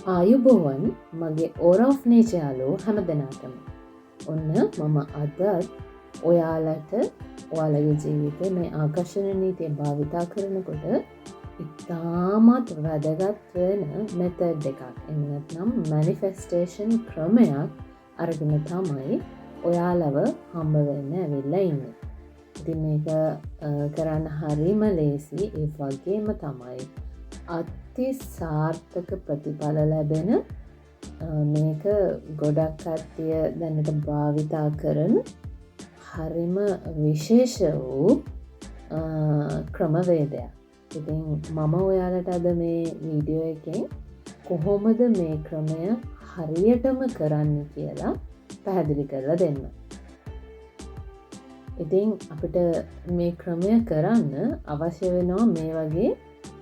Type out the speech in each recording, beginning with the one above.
ආයුබෝවන් මගේ ඕරෝෆ් නේචයාලෝ හැම දෙනාටම. ඔන්න මම අදත් ඔයාලට ඔයාලගේ ජීවිතය මේ ආකර්ෂණ නීතිය භාවිතා කරනකොට ඉතාමත් වැදගත් වෙන මෙතඩ් එකක් එන්නත්නම් මැනිෆෙස්ටේෂන් ක්‍රමයක් අරගෙන තමයි ඔයාලව හම්බ වෙන්න ඇවිල්ලා ඉන්න. ඉතින් මේක කරන්න හරිම ලේසි ඒ වගේම තමයි අති සාර්ථක ප්‍රතිඵල ලැබෙන මේක ගොඩක් කට්ටිය දැනට භාවිතා කරන හරිම විශේෂ වූ ක්‍රමවේදයක්. ඉතින් මම ඔයාලට අද මේ වීඩියෝ එකෙන් කොහොමද මේ ක්‍රමය හරියටම කරන්න කියලා පැහැදිලි කරලා දෙන්න. ඉතින් අපිට මේ ක්‍රමය කරන්න අවශ්‍ය වෙනවා මේ වගේ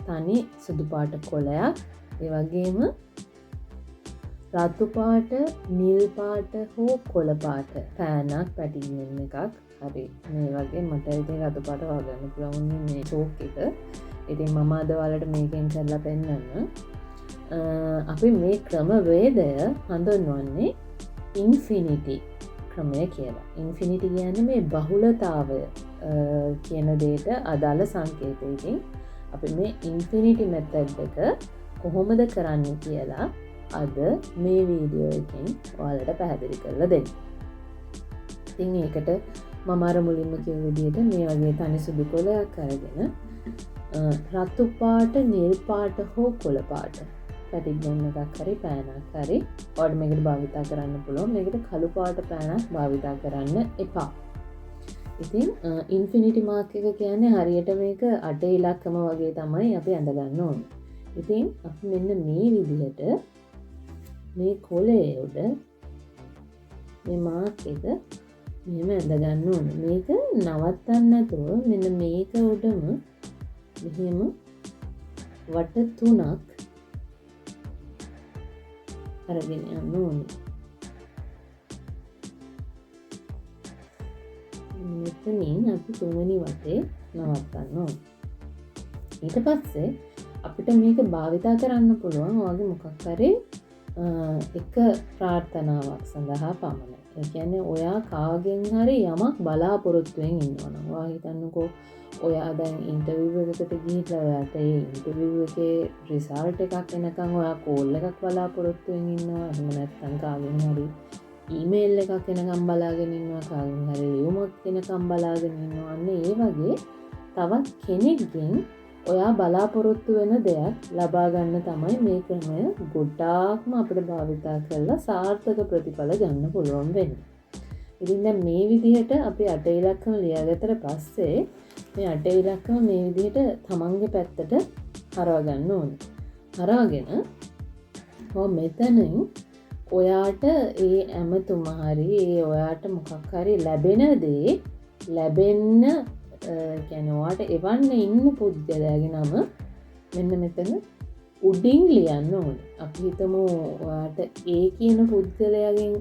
තනි සුදු පාට කොලයක්, ඒ වගේම රතු පාට, නිල් පාට හෝ කොළ පාට පෑනක් පැටිගෙන් එකක්. හරි මේ වගේ මට ඉතින් රතු පාට වගන්න පුළුවන් මේ චෝක් එක. ඉතින් මම අද ඔයාලට මේකෙන් කරලා පෙන්නන්න. අපි මේ ක්‍රමවේදය හඳුන්වන්නේ ඉන්ෆිනිටි ක්‍රමය කියලා. ඉන්ෆිනිටි කියන්නේ මේ බහුලතාවය කියන දෙයට අදාළ සංකේතයකින් අපි මේ ඉන්ෆිනිටි මෙතඩ් එක කොහොමද කරන්න කියලා අද මේ වීඩියෝ එකෙන් ඔයාලට පැහැදිලි කරලා දෙන්න. ඉතින් ඒකට මම අර මුලින්ම කිව්ව විදිහට මේ වගේ තනි සුදු කොලයක් අරගෙන රතු පාට, නිල් පාට හෝ කොළ පාට පැටිග්ගන්න එකක් හරි පෑනක් හරි ඔයාලට මේකට භාවිතා කරන්න පුළුවන්. මේකට කළු පාට පෑනක් භාවිතා කරන්න එපා. ඉතින් ඉන්ෆිනිටි මාක් එක කියන්නේ හරියට මේක 8 ඉලක්කම වගේ තමයි අපි අඳගන්න ඕනේ. ඉතින් අපි මෙන්න මේ විදිහට මේ කොලේ උඩ මේ මාක් එක මෙහෙම අඳගන්න ඕනේ. මේක නවත්තන්න නැතුව මෙන්න මේක උඩම මෙහෙම වට 3ක් අරගෙන යන්න ඕනේ. මෙතනින් අපි 3වෙනි වටේ නවත්තන්න ඕනේ. ඊට පස්සේ අපිට මේක භාවිතා කරන්න පුළුවන් වගේ මොකක් හරි එක ප්‍රාර්ථනාවක් සඳහා පමණයි. ඒ කියන්නේ ඔයා කාගෙන් හරි යමක් බලාපොරොත්තුෙන් ඉන්නවනම් ඔයා හිතන්නකෝ ඔයා දැන් ඉන්ටර්විව් එකකට ගිහිල්ලා ඔයාට ඒ ඉන්ටර්විව් එකේ රිසල්ට් එකක් එනකන් ඔයා කෝල් එකක් බලාපොරොත්තුෙන් ඉන්නවා. එහෙම නැත්නම් කාගෙන් හරි ඊමේල් එකක් එනකම් බලාගෙන ඉන්නවා, කාගෙන් හරි ලියුමක් එනකම් බලාගෙන ඉන්නවා. අන්න ඒ වගේ තවත් කෙනෙක්ගෙන් ඔයා බලාපොරොත්තු වෙන දෙයක් ලබා ගන්න තමයි මේ ක්‍රමය ගොඩාක්ම අපිට භාවිතා කරලා සාර්ථක ප්‍රතිඵල ගන්න පුළුවන් වෙන්නේ. ඉතින් දැන් මේ විදිහට අපි 8 ඉලක්කම ලියාගත්තට පස්සේ මේ 8 ඉලක්කම මේ විදිහට තමන්ගේ පැත්තට හරවා ගන්න ඕනේ. හරවාගෙන මෙතනින් ඔයාට ඒ ඇමතුම හරි ඒ ඔයාට මොකක් හරි ලැබෙන දේ ලැබෙන්න කියන්නේ ඔයාට එවන්න ඉන්න පුද්ගලයාගේ නම මෙන්න මෙතන උඩින් ලියන්න ඕනේ. අපි හිතමු ඔයාට ඒ කියන පුද්ගලයාගෙන්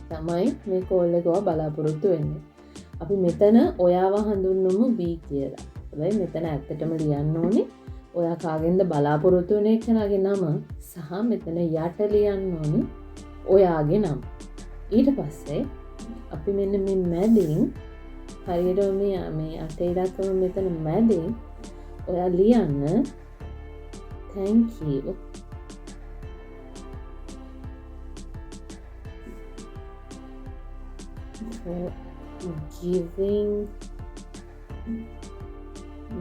තමයි මේ කෝල් එක බලාපොරොත්තු වෙන්නේ. අපි මෙතන ඔයාව හඳුන්වමු B කියලා. හැබැයි මෙතන ඇත්තටම ලියන්න ඕනේ ඔයා කාගෙන්ද බලාපොරොත්තු වෙන කෙනාගේ නම සහ මෙතන යට ලියන්න ඕනේ ඔයාගේ නම. ඊට පස්සේ අපි මෙන්න මේ මැදින් හරියට මේ 8 ඉලක්කම මෙතන මැදින් ඔයා ලියන්න thank you for giving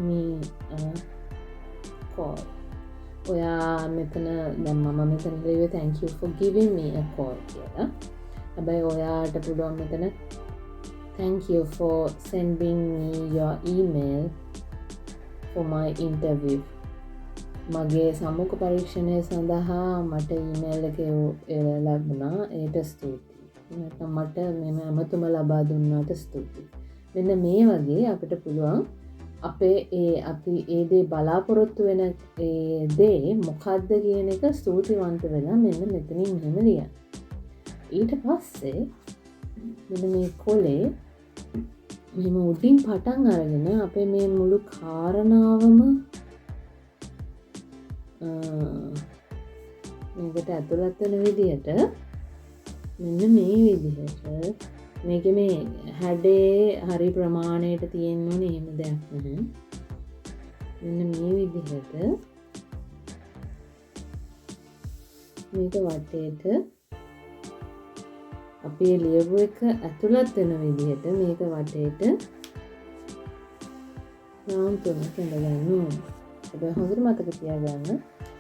me a call. ඔයා මෙතන දැන් මම මෙතන ලියුවේ thank you for giving me a call කියලා. හැබැයි ඔයාට පුළුවන් මෙතන thank you for sending me your email for my interview. මගේ සම්මුඛ පරීක්ෂණය සඳහා මට ඊමේල් එක ලැබුණා. ඒට ස්තුතියි. නැත්නම් මට මෙම ඇමතුම ලබා දුන්නාට ස්තුතියි. මෙන්න මේ වගේ අපිට පුළුවන් අපේ අපි ඒ දේ බලාපොරොත්තු වෙන ඒ දේ මොකක්ද කියන එක ස්තුතිවන්ත වෙලා මෙන්න මෙතනින් මෙහෙම ලියන්න. ඊට පස්සේ මෙන්න මේ කොලේ මෙහෙම උඩින් පටන් අරගෙන අපේ මේ මුළු කාරණාවම මේකට ඇතුළත් වෙන විදිහට මෙන්න මේ විදිහට මේක මේ හැඩේ හරි ප්‍රමාණයට තියෙන්න ඕනේ එහෙම දෙයක් නැහැ. මෙන්න මේ විදිහට මේක වටේට අපි ලියපු එක ඇතුළත් වෙන විදිහට මේක වටේට රවුන්ඩ් 3ක් ඇඳගන්න ඕනේ. හැබැයි හොඳට මතක තියාගන්න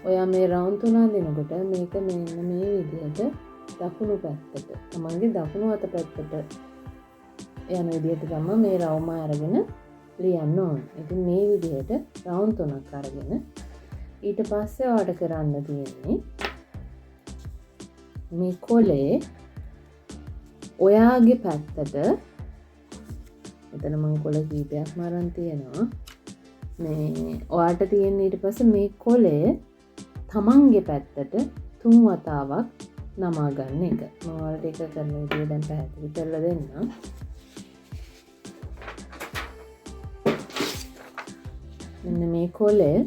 ඔයා මේ රවුන්ඩ් 3 අඳිනකොට මේක මෙන්න මේ විදිහට දකුණු පැත්තට තමන්ගේ දකුණු අත පැත්තට යන විදිහට තමයි මේ රවුම අරගෙන ලියන්න ඕනේ. ඉතින් මේ විදිහට රවුන්ඩ් 3ක් අරගෙන ඊට පස්සේ ඔයාලට කරන්න තියෙන්නේ මේ කොලේ ඔයාගේ පැත්තට මෙතන මම කොළ කීපයක්ම අරන් තියෙනවා. මේ ඔයාට තියෙන ඊට පස්සේ මේ කොලේ තමන්ගේ පැත්තට 3 වතාවක් නමා ගන්න එක. මම ඔයාලට ඒක කරන විදිය දැන් පැහැදිලි කරලා දෙන්නම්. මෙන්න මේ කොලේ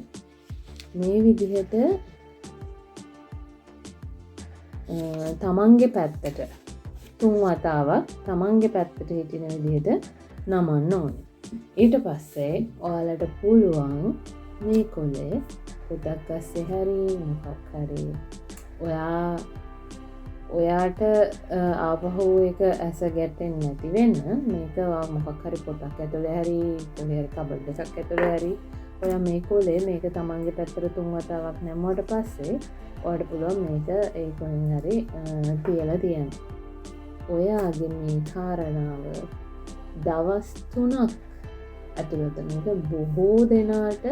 මේ විදිහට තමන්ගේ පැත්තට 3 වතාවක් තමන්ගේ පැත්තට හිටින විදිහට නමන්න ඕනේ. ඊට පස්සේ ඔයාලට පුළුවන් මේ කොලේ පොඩක් අස්සේ හරි මොකක් හරි ඔයාට ආපහු එක ඇස ගැටෙන්නේ නැති වෙන්න මේක මොකක් හරි පොතක් ඇතුලේ හරි කබඩ් එකක් ඇතුලේ හරි ඔයා මේ කොලේ මේක තමන්ගේ පැත්තට 3 වතාවක් නැමුවට පස්සේ ඔයාට පුළුවන් මේක ඒ කොහෙන් හරි තියලා තියන්න. ඔයාගේ මේ කාරණාව දවස් 3ක් ඇතුළත මේක බොහෝ දෙනාට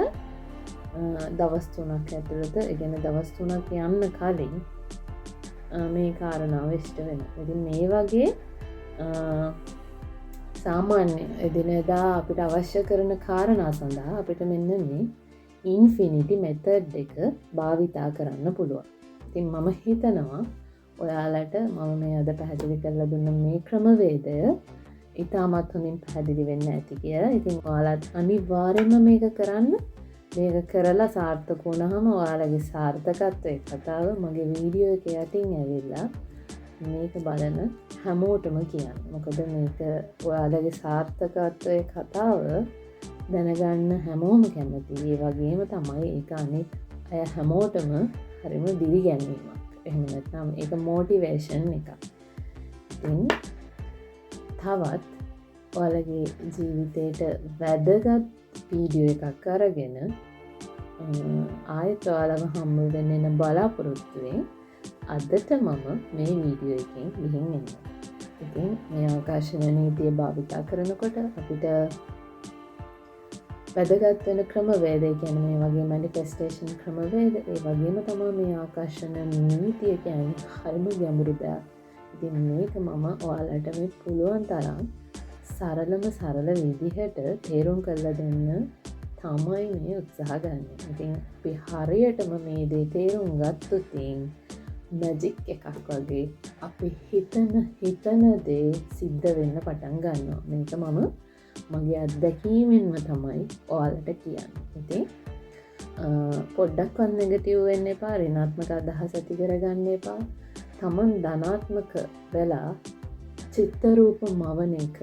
දවස් 3ක් ඇතුළත ඒ කියන්නේ දවස් 3ක් යන්න කලින් මේ කාරණාව ඉෂ්ට වෙනවා. ඉතින් මේ වගේ සාමාන්‍ය එදිනෙදා අපිට අවශ්‍ය කරන කාරණා සඳහා අපිට මෙන්න මේ ඉන්ෆිනිටි මෙතඩ් එක භාවිතා කරන්න පුළුවන්. ඉතින් මම හිතනවා ඔයාලට මම මේ අද පැහැදිලි කරලා දුන්න මේ ක්‍රමවේදය ඉතාමත් හොඳින් පැහැදිලි වෙන්න ඇති කියලා. ඉතින් ඔයාලත් අනිවාර්යයෙන්ම මේක කරන්න. මේක කරලා සාර්ථක වුණාම ඔයාලගේ සාර්ථකත්වයේ කතාව මගේ වීඩියෝ එක යටින් ඇවිල්ලා මේක බලන හැමෝටම කියන්න. මොකද මේක ඔයාලගේ සාර්ථකත්වයේ කතාව දැනගන්න හැමෝම කැමතියි. ඒ වගේම තමයි ඒක අනිත් අය හැමෝටම හරිම දිරිගැන්වීමක්. එහෙම නැත්නම් ඒක මොටිවේෂන් එකක්. ඉතින් තවත් ඔයාලගේ ජීවිතේට වැදගත් වීඩියෝ එකක් අරගෙන ආයෙත් ඔයාලව හම්බ වෙන්න බලාපොරොත්තුවෙන් අදට මම මේ වීඩියෝ එකෙන් ගිහින් එනවා. ඉතින් මේ ආකර්ෂණ නීතිය භාවිතා කරනකොට අපිට වැදගත් වෙන ක්‍රමවේද කියන්නේ මේ වගේ මැනිෆෙස්ටේෂන් ක්‍රමවේද ඒ වගේම තමයි මේ ආකර්ෂණ නීතිය කියන්නේ හරිම ගැඹුරු දෙයක්. ඉතින් මේක මම ඔයාලට මේ පුළුවන් තරම් සරල විදිහට තේරුම් කරලා දෙන්න තමයි මේ උත්සාහ ගන්න. ඉතින් අපි හරියටම මේ දේ තේරුම් ගත්තොත් මැජික් එකක් වගේ අපි හිතන දේ සිද්ධ වෙන්න පටන් ගන්නවා. මේක මම මගේ අත්දැකීමෙන්ම තමයි ඔයාලට කියන්න. ඉතින් පොඩ්ඩක්වත් නෙගටිව් වෙන්න එපා. ඍණාත්මක අදහස් ඇති කරගන්න එපා. තමන් ධනාත්මක වෙලා චිත්ත රූප මවන එක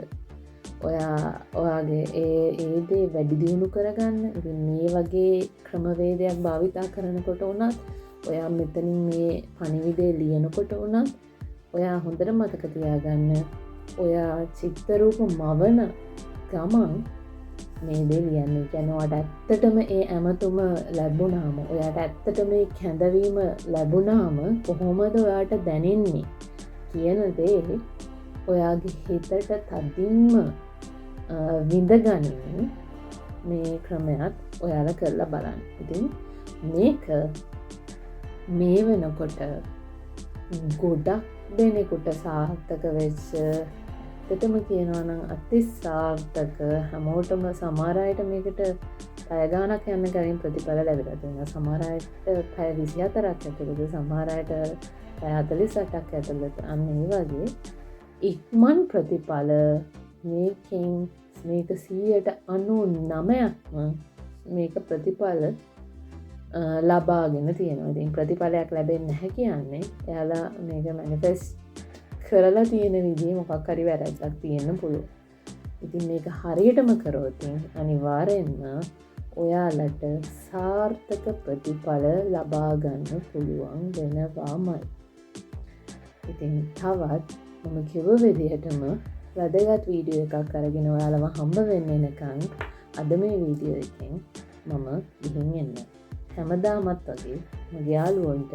ඔයාගේ ඒ දේ වැඩි දියුණු කරගන්න. ඉතින් මේ වගේ ක්‍රමවේදයක් භාවිතා කරනකොට උනත් ඔයා මෙතනින් මේ පණිවිඩය ලියනකොට උනත් ඔයා හොඳට මතක තියාගන්න ඔයා චිත්ත රූප මවන ගමන් මේ දේ ලියන්නේ. කියන්නේ ඔයාට ඇත්තටම ඒ ඇමතුම ලැබුණාම ඔයාට ඇත්තටම මේ කැඳවීම ලැබුණාම කොහොමද ඔයාට දැනෙන්නේ කියන දේ ඔයාගේ හිතට තදින්ම විඳගනිමින් මේ ක්‍රමයක් ඔයාලා කරලා බලන්න. ඉතින් මේක මේ වෙනකොට ගොඩක් දෙනෙකුට සාර්ථක වෙච්ච ඇත්තටම කියනවා නම් අතිසාර්ථක හැමෝටම සමහර අයට මේකට පැය ගාණක් යන කලින් ප්‍රතිඵල ලැබිලා තියෙනවා. සමහර අයට පැය 24ක් ඇතුළත, සමහර අයට පැය 48ක් ඇතුළත. අන්න ඒ වගේ ඉක්මන් ප්‍රතිඵල මේකෙන් මේක 99%ක්ම මේක ප්‍රතිඵල ලබාගෙන තියෙනවා. ඉතින් ප්‍රතිඵලයක් ලැබෙන්නේ නැහැ කියන්නේ එයාලා මේක මැනිෆෙස්ට් කරලා තියෙන විදිහේ මොකක් හරි වැරද්දක් තියෙන්න පුළුවන්. ඉතින් මේක හරියටම කරොත් අනිවාර්යෙන්ම ඔයාලට සාර්ථක ප්‍රතිඵල ලබා ගන්න පුළුවන් වෙනවාමයි. ඉතින් තවත් මම කිව්ව විදිහටම වැදගත් වීඩියෝ එකක් අරගෙන ඔයාලව හම්බ වෙන්න එනකන් අද මේ වීඩියෝ එකෙන් මම ගිහින් එන්න. හැමදාමත් වගේ මගේ යාළුවන්ට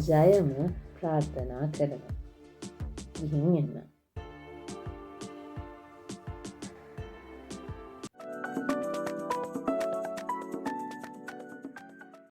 ජයම ප්‍රාර්ථනා කරනවා. ගිහින් එන්න.